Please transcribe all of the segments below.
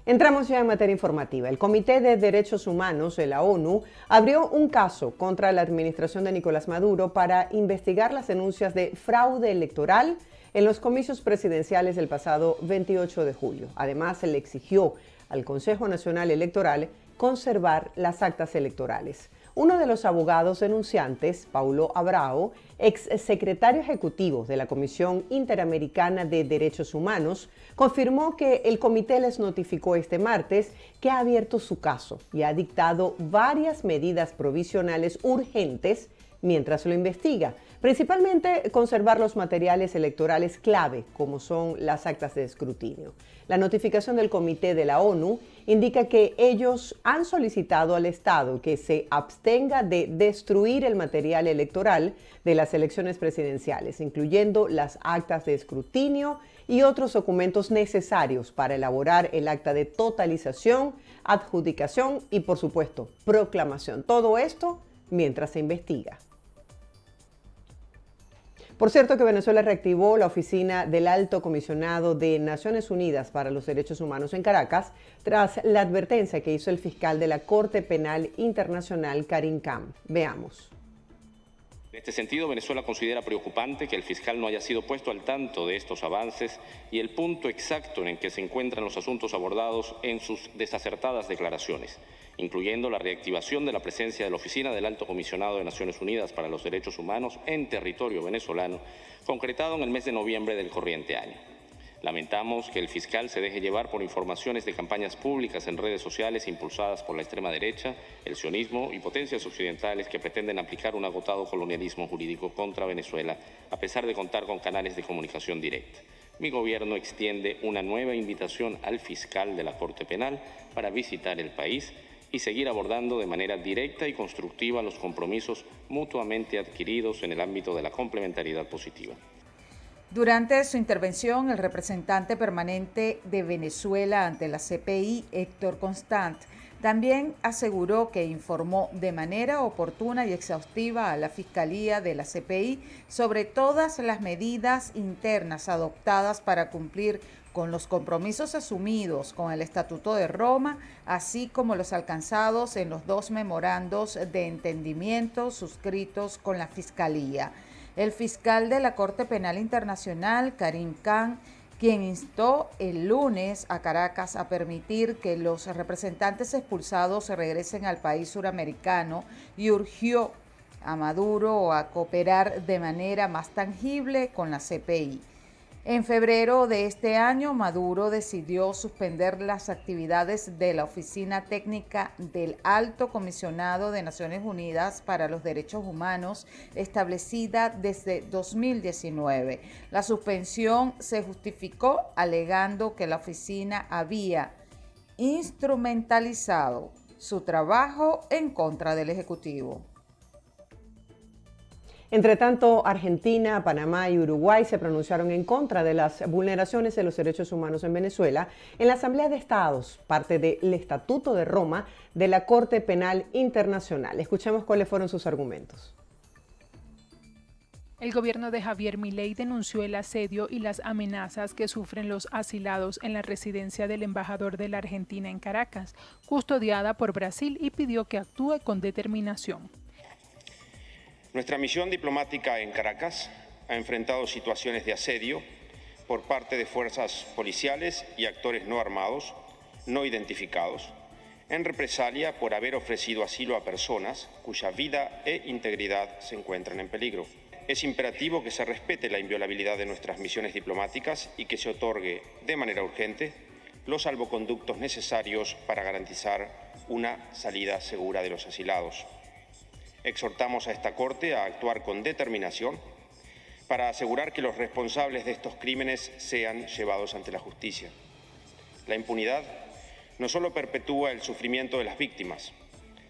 Entramos ya en materia informativa. El Comité de Derechos Humanos de la ONU abrió un caso contra la administración de Nicolás Maduro para investigar las denuncias de fraude electoral en los comicios presidenciales del pasado 28 de julio. Además, se le exigió al Consejo Nacional Electoral conservar las actas electorales. Uno de los abogados denunciantes, Paulo Abrao, exsecretario ejecutivo de la Comisión Interamericana de Derechos Humanos, confirmó que el comité les notificó este martes que ha abierto su caso y ha dictado varias medidas provisionales urgentes mientras lo investiga, principalmente conservar los materiales electorales clave, como son las actas de escrutinio. La notificación del Comité de la ONU indica que ellos han solicitado al Estado que se abstenga de destruir el material electoral de las elecciones presidenciales, incluyendo las actas de escrutinio y otros documentos necesarios para elaborar el acta de totalización, adjudicación y, por supuesto, proclamación. Todo esto mientras se investiga. Por cierto que Venezuela reactivó la oficina del Alto Comisionado de Naciones Unidas para los Derechos Humanos en Caracas tras la advertencia que hizo el fiscal de la Corte Penal Internacional, Karim Khan. Veamos. En este sentido, Venezuela considera preocupante que el fiscal no haya sido puesto al tanto de estos avances y el punto exacto en el que se encuentran los asuntos abordados en sus desacertadas declaraciones, incluyendo la reactivación de la presencia de la Oficina del Alto Comisionado de Naciones Unidas para los Derechos Humanos en territorio venezolano, concretado en el mes de noviembre del corriente año. Lamentamos que el fiscal se deje llevar por informaciones de campañas públicas en redes sociales impulsadas por la extrema derecha, el sionismo y potencias occidentales que pretenden aplicar un agotado colonialismo jurídico contra Venezuela, a pesar de contar con canales de comunicación directa. Mi gobierno extiende una nueva invitación al fiscal de la Corte Penal para visitar el país y seguir abordando de manera directa y constructiva los compromisos mutuamente adquiridos en el ámbito de la complementariedad positiva. Durante su intervención, el representante permanente de Venezuela ante la CPI, Héctor Constant, también aseguró que informó de manera oportuna y exhaustiva a la Fiscalía de la CPI sobre todas las medidas internas adoptadas para cumplir con los compromisos asumidos con el Estatuto de Roma, así como los alcanzados en los 2 memorandos de entendimiento suscritos con la Fiscalía. El fiscal de la Corte Penal Internacional, Karim Khan, quien instó el lunes a Caracas a permitir que los representantes expulsados regresen al país suramericano y urgió a Maduro a cooperar de manera más tangible con la CPI. En febrero de este año, Maduro decidió suspender las actividades de la Oficina Técnica del Alto Comisionado de Naciones Unidas para los Derechos Humanos, establecida desde 2019. La suspensión se justificó alegando que la oficina había instrumentalizado su trabajo en contra del Ejecutivo. Entre tanto, Argentina, Panamá y Uruguay se pronunciaron en contra de las vulneraciones de los derechos humanos en Venezuela en la Asamblea de Estados, parte del Estatuto de Roma de la Corte Penal Internacional. Escuchemos cuáles fueron sus argumentos. El gobierno de Javier Milei denunció el asedio y las amenazas que sufren los asilados en la residencia del embajador de la Argentina en Caracas, custodiada por Brasil, y pidió que actúe con determinación. Nuestra misión diplomática en Caracas ha enfrentado situaciones de asedio por parte de fuerzas policiales y actores no armados, no identificados, en represalia por haber ofrecido asilo a personas cuya vida e integridad se encuentran en peligro. Es imperativo que se respete la inviolabilidad de nuestras misiones diplomáticas y que se otorgue de manera urgente los salvoconductos necesarios para garantizar una salida segura de los asilados. Exhortamos a esta Corte a actuar con determinación para asegurar que los responsables de estos crímenes sean llevados ante la justicia. La impunidad no solo perpetúa el sufrimiento de las víctimas,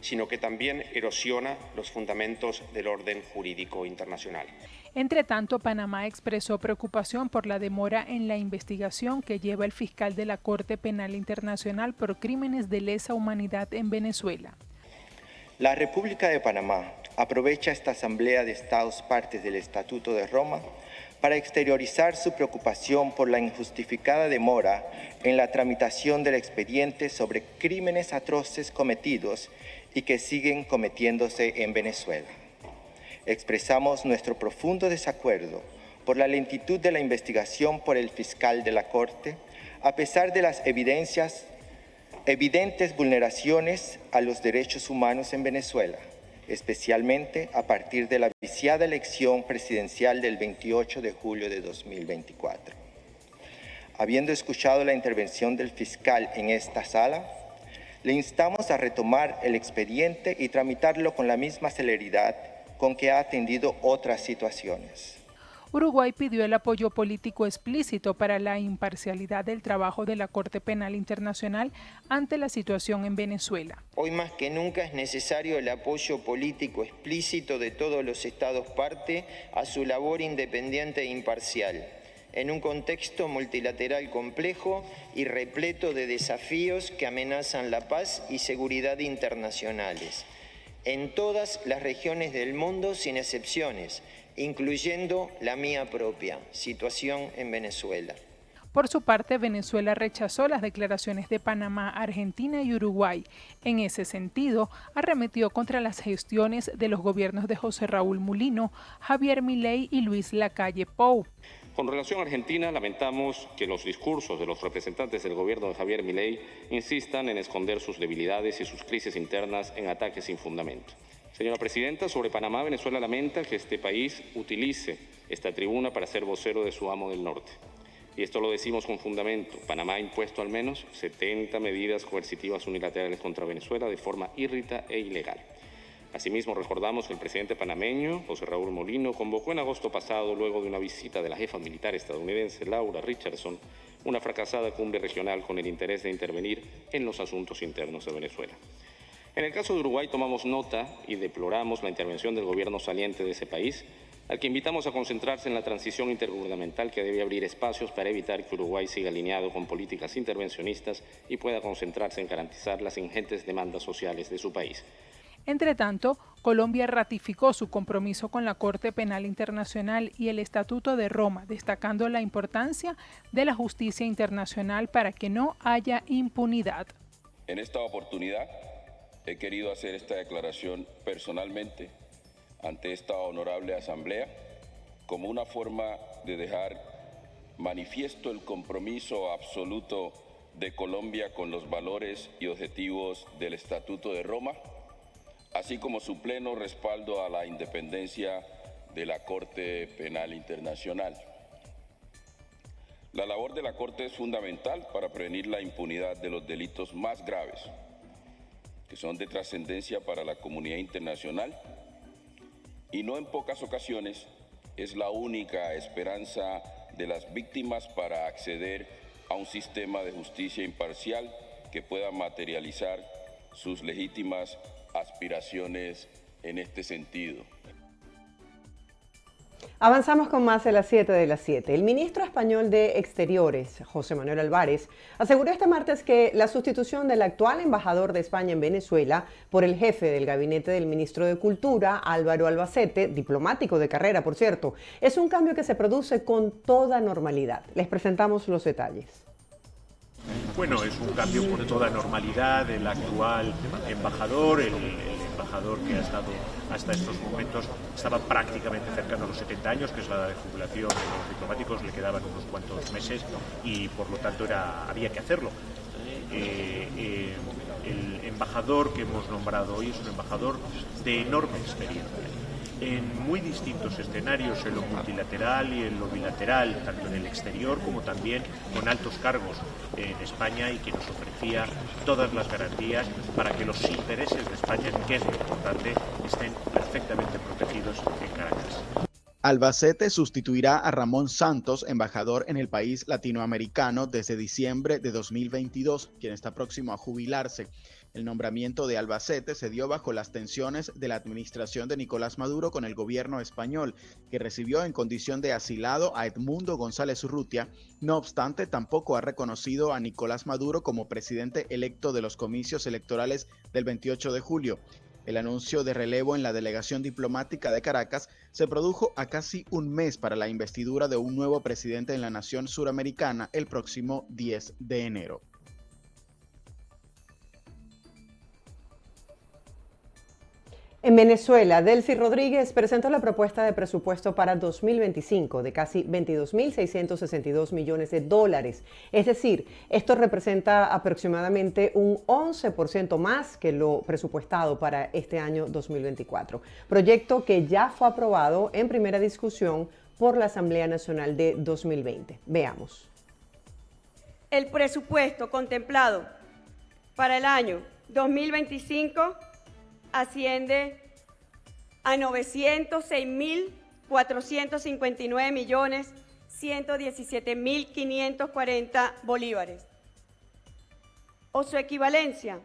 sino que también erosiona los fundamentos del orden jurídico internacional. Entre tanto, Panamá expresó preocupación por la demora en la investigación que lleva el fiscal de la Corte Penal Internacional por crímenes de lesa humanidad en Venezuela. La República de Panamá aprovecha esta Asamblea de Estados partes del Estatuto de Roma para exteriorizar su preocupación por la injustificada demora en la tramitación del expediente sobre crímenes atroces cometidos y que siguen cometiéndose en Venezuela. Expresamos nuestro profundo desacuerdo por la lentitud de la investigación por el fiscal de la Corte, a pesar de las evidentes vulneraciones a los derechos humanos en Venezuela, especialmente a partir de la viciada elección presidencial del 28 de julio de 2024. Habiendo escuchado la intervención del fiscal en esta sala, le instamos a retomar el expediente y tramitarlo con la misma celeridad con que ha atendido otras situaciones. Uruguay pidió el apoyo político explícito para la imparcialidad del trabajo de la Corte Penal Internacional ante la situación en Venezuela. Hoy más que nunca es necesario el apoyo político explícito de todos los Estados parte a su labor independiente e imparcial, en un contexto multilateral complejo y repleto de desafíos que amenazan la paz y seguridad internacionales, en todas las regiones del mundo sin excepciones, incluyendo la mía propia, situación en Venezuela. Por su parte, Venezuela rechazó las declaraciones de Panamá, Argentina y Uruguay. En ese sentido, arremetió contra las gestiones de los gobiernos de José Raúl Mulino, Javier Milei y Luis Lacalle Pou. Con relación a Argentina, lamentamos que los discursos de los representantes del gobierno de Javier Milei insistan en esconder sus debilidades y sus crisis internas en ataques sin fundamento. Señora Presidenta, sobre Panamá, Venezuela lamenta que este país utilice esta tribuna para ser vocero de su amo del norte. Y esto lo decimos con fundamento. Panamá ha impuesto al menos 70 medidas coercitivas unilaterales contra Venezuela de forma írrita e ilegal. Asimismo, recordamos que el presidente panameño, José Raúl Mulino, convocó en agosto pasado, luego de una visita de la jefa militar estadounidense Laura Richardson, una fracasada cumbre regional con el interés de intervenir en los asuntos internos de Venezuela. En el caso de Uruguay tomamos nota y deploramos la intervención del gobierno saliente de ese país, al que invitamos a concentrarse en la transición intergubernamental que debe abrir espacios para evitar que Uruguay siga alineado con políticas intervencionistas y pueda concentrarse en garantizar las ingentes demandas sociales de su país. Entre tanto, Colombia ratificó su compromiso con la Corte Penal Internacional y el Estatuto de Roma, destacando la importancia de la justicia internacional para que no haya impunidad. En esta oportunidad he querido hacer esta declaración personalmente ante esta honorable asamblea como una forma de dejar manifiesto el compromiso absoluto de Colombia con los valores y objetivos del Estatuto de Roma, así como su pleno respaldo a la independencia de la Corte Penal Internacional. La labor de la Corte es fundamental para prevenir la impunidad de los delitos más graves, que son de trascendencia para la comunidad internacional, y no en pocas ocasiones es la única esperanza de las víctimas para acceder a un sistema de justicia imparcial que pueda materializar sus legítimas aspiraciones en este sentido. Avanzamos con más de las 7 de las 7. El ministro español de Exteriores, José Manuel Álvarez, aseguró este martes que la sustitución del actual embajador de España en Venezuela por el jefe del gabinete del ministro de Cultura, Álvaro Albacete, diplomático de carrera, por cierto, es un cambio que se produce con toda normalidad. Les presentamos los detalles. Bueno, es un cambio por toda normalidad. El actual embajador, el embajador que ha estado hasta estos momentos, estaba prácticamente cercano a los 70 años, que es la edad de jubilación de los diplomáticos, le quedaban unos cuantos meses y por lo tanto había que hacerlo. El embajador que hemos nombrado hoy es un embajador de enorme experiencia en muy distintos escenarios, en lo multilateral y en lo bilateral, tanto en el exterior como también con altos cargos en España, y que nos ofrecía todas las garantías para que los intereses de España, que es lo importante, estén perfectamente protegidos en Caracas. Albacete sustituirá a Ramón Santos, embajador en el país latinoamericano desde diciembre de 2022, quien está próximo a jubilarse. El nombramiento de Albacete se dio bajo las tensiones de la administración de Nicolás Maduro con el gobierno español, que recibió en condición de asilado a Edmundo González Urrutia. No obstante, tampoco ha reconocido a Nicolás Maduro como presidente electo de los comicios electorales del 28 de julio. El anuncio de relevo en la delegación diplomática de Caracas se produjo a casi un mes para la investidura de un nuevo presidente en la nación suramericana el próximo 10 de enero. En Venezuela, Delcy Rodríguez presentó la propuesta de presupuesto para 2025 de casi 22.662 millones de dólares. Es decir, esto representa aproximadamente un 11% más que lo presupuestado para este año 2024. Proyecto que ya fue aprobado en primera discusión por la Asamblea Nacional de 2020. Veamos. El presupuesto contemplado para el año 2025 asciende a 906.459.117.540 bolívares, o su equivalencia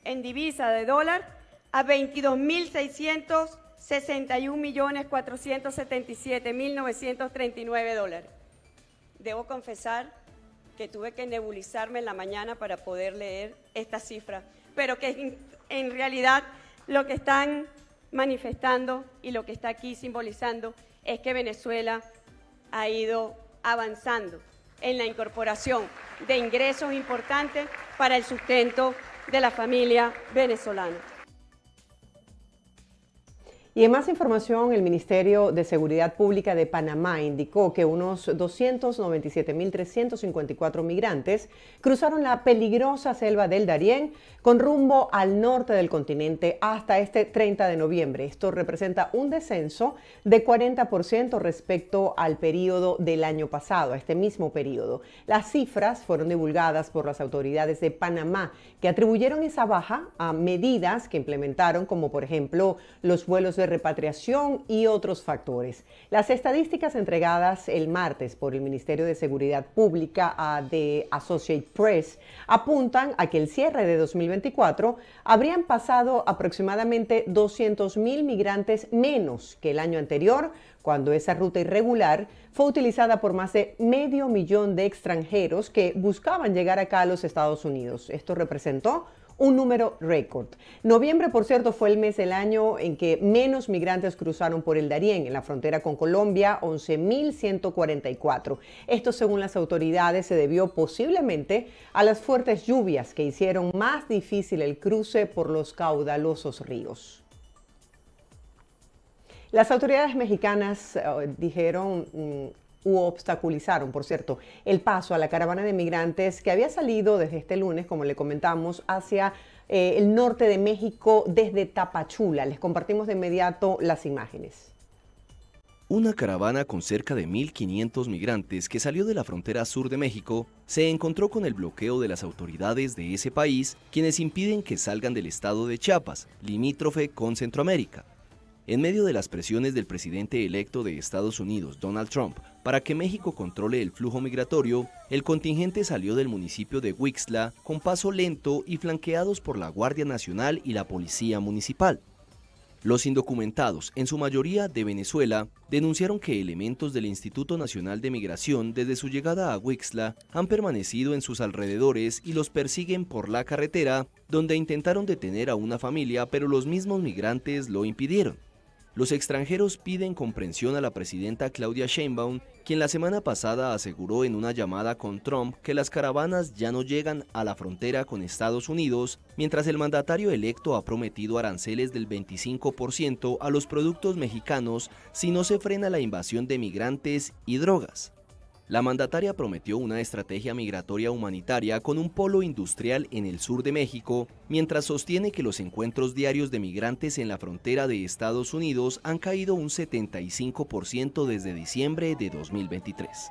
en divisa de dólar a 22.661.477.939 dólares. Debo confesar que tuve que nebulizarme en la mañana para poder leer esta cifra, pero que en realidad lo que están manifestando y lo que está aquí simbolizando es que Venezuela ha ido avanzando en la incorporación de ingresos importantes para el sustento de la familia venezolana. Y en más información, el Ministerio de Seguridad Pública de Panamá indicó que unos 297.354 migrantes cruzaron la peligrosa selva del Darién con rumbo al norte del continente hasta este 30 de noviembre. Esto representa un descenso de 40% respecto al periodo del año pasado, a este mismo periodo. Las cifras fueron divulgadas por las autoridades de Panamá, que atribuyeron esa baja a medidas que implementaron, como por ejemplo los vuelos de repatriación y otros factores. Las estadísticas entregadas el martes por el Ministerio de Seguridad Pública a The Associated Press apuntan a que el cierre de 2024 habrían pasado aproximadamente 200.000 migrantes menos que el año anterior, cuando esa ruta irregular fue utilizada por más de 500.000 de extranjeros que buscaban llegar acá a los Estados Unidos. Esto representó un número récord. Noviembre, por cierto, fue el mes del año en que menos migrantes cruzaron por el Darién, en la frontera con Colombia, 11.144. Esto, según las autoridades, se debió posiblemente a las fuertes lluvias que hicieron más difícil el cruce por los caudalosos ríos. Las autoridades mexicanas dijeron u obstaculizaron, por cierto, el paso a la caravana de migrantes que había salido desde este lunes, como le comentamos, hacia el norte de México desde Tapachula. Les compartimos de inmediato las imágenes. Una caravana con cerca de 1.500 migrantes que salió de la frontera sur de México se encontró con el bloqueo de las autoridades de ese país, quienes impiden que salgan del estado de Chiapas, limítrofe con Centroamérica. En medio de las presiones del presidente electo de Estados Unidos, Donald Trump, para que México controle el flujo migratorio, el contingente salió del municipio de Huixtla con paso lento y flanqueados por la Guardia Nacional y la Policía Municipal. Los indocumentados, en su mayoría de Venezuela, denunciaron que elementos del Instituto Nacional de Migración desde su llegada a Huixtla han permanecido en sus alrededores y los persiguen por la carretera, donde intentaron detener a una familia, pero los mismos migrantes lo impidieron. Los extranjeros piden comprensión a la presidenta Claudia Sheinbaum, quien la semana pasada aseguró en una llamada con Trump que las caravanas ya no llegan a la frontera con Estados Unidos, mientras el mandatario electo ha prometido aranceles del 25% a los productos mexicanos si no se frena la invasión de migrantes y drogas. La mandataria prometió una estrategia migratoria humanitaria con un polo industrial en el sur de México, mientras sostiene que los encuentros diarios de migrantes en la frontera de Estados Unidos han caído un 75% desde diciembre de 2023.